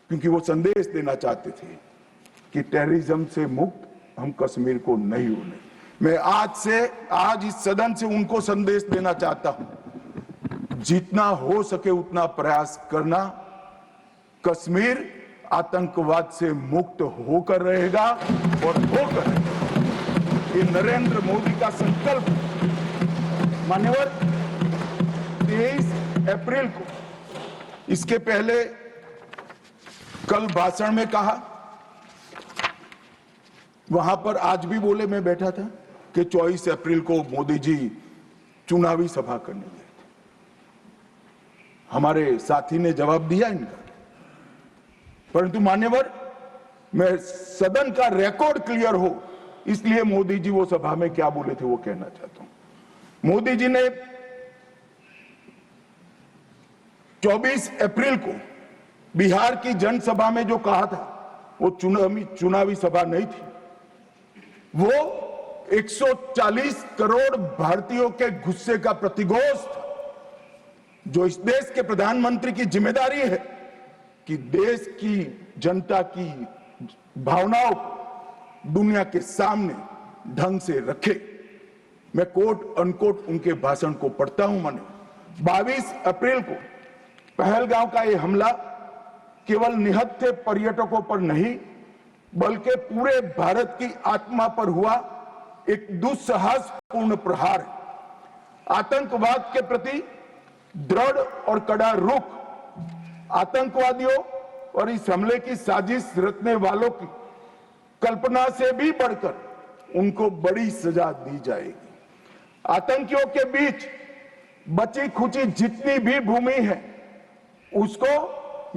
क्योंकि वो संदेश देना चाहते थे कि टेररिज्म से मुक्त हम कश्मीर को नहीं होने। मैं आज इस सदन से उनको संदेश देना चाहता हूं, जितना हो सके उतना प्रयास करना। कश्मीर आतंकवाद से मुक्त होकर रहेगा और होकर रहेगा। ये नरेंद्र मोदी का संकल्प। मान्यवर, 23 अप्रैल को, इसके पहले कल भाषण में कहा, वहां पर आज भी बोले, मैं बैठा था, कि 24 अप्रैल को मोदी जी चुनावी सभा करने गए थे। हमारे साथी ने जवाब दिया इनका, परंतु मान्यवर, मैं सदन का रिकॉर्ड क्लियर हो इसलिए मोदी जी वो सभा में क्या बोले थे वो कहना चाहता हूं। मोदी जी ने 24 अप्रैल को बिहार की जनसभा में जो कहा था वो चुनावी सभा नहीं थी। वो 140 करोड़ भारतीयों के गुस्से का प्रतिघोष था, जो इस देश के प्रधानमंत्री की जिम्मेदारी है कि देश की जनता की भावनाओं को दुनिया के सामने ढंग से रखे। मैं कोट अनकोट उनके भाषण को पढ़ता हूं। मैंने 22 अप्रैल को पहलगांव का यह हमला केवल निहत्थे पर्यटकों पर नहीं बल्कि पूरे भारत की आत्मा पर हुआ एक दुस्साहसपूर्ण प्रहार है। आतंकवाद के प्रति दृढ़ और कड़ा रुख, आतंकवादियों और इस हमले की साजिश रचने वालों की कल्पना से भी बढ़कर उनको बड़ी सजा दी जाएगी। आतंकियों के बीच बची खुची जितनी भी भूमि है उसको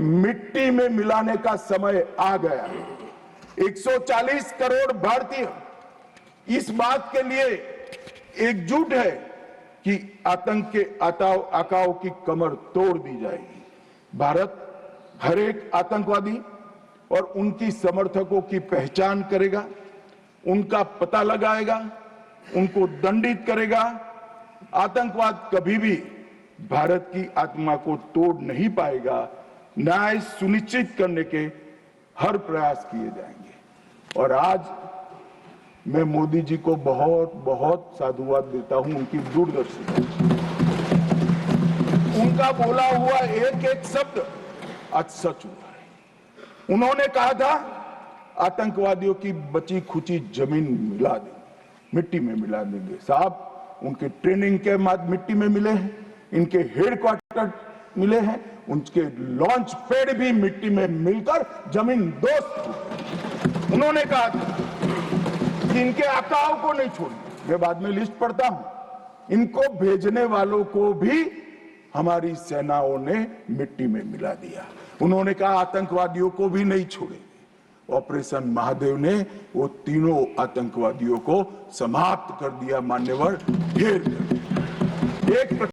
मिट्टी में मिलाने का समय आ गया है। 140 करोड़ भारतीय इस बात के लिए एकजुट है कि आतंक के आकाओं की कमर तोड़ दी जाएगी। भारत हर एक आतंकवादी और उनकी समर्थकों की पहचान करेगा, उनका पता लगाएगा, उनको दंडित करेगा। आतंकवाद कभी भी भारत की आत्मा को तोड़ नहीं पाएगा। न्याय सुनिश्चित करने के हर प्रयास किए जाएंगे। और आज मैं मोदी जी को बहुत बहुत साधुवाद देता हूं उनकी दूरदर्शी। उनका बोला हुआ एक एक शब्द आज सच हुआ है। उन्होंने कहा था आतंकवादियों की बची खुची जमीन मिला देंगे, मिट्टी में मिला देंगे। साहब, उनके ट्रेनिंग के बाद मिट्टी में मिले हैं, इनके हेडक्वार्टर मिले हैं, उनके लॉन्च पैड भी मिट्टी में मिलकर जमीन दोस्त। उन्होंने कहा था कि इनके आकाओं को नहीं छोड़ना। मैं बाद में लिस्ट पढ़ता हूं। इनको भेजने वालों को भी हमारी सेनाओं ने मिट्टी में मिला दिया। उन्होंने कहा आतंकवादियों को भी नहीं छोड़ेंगे। ऑपरेशन महादेव ने वो तीनों आतंकवादियों को समाप्त कर दिया। मान्यवर, ढेर एक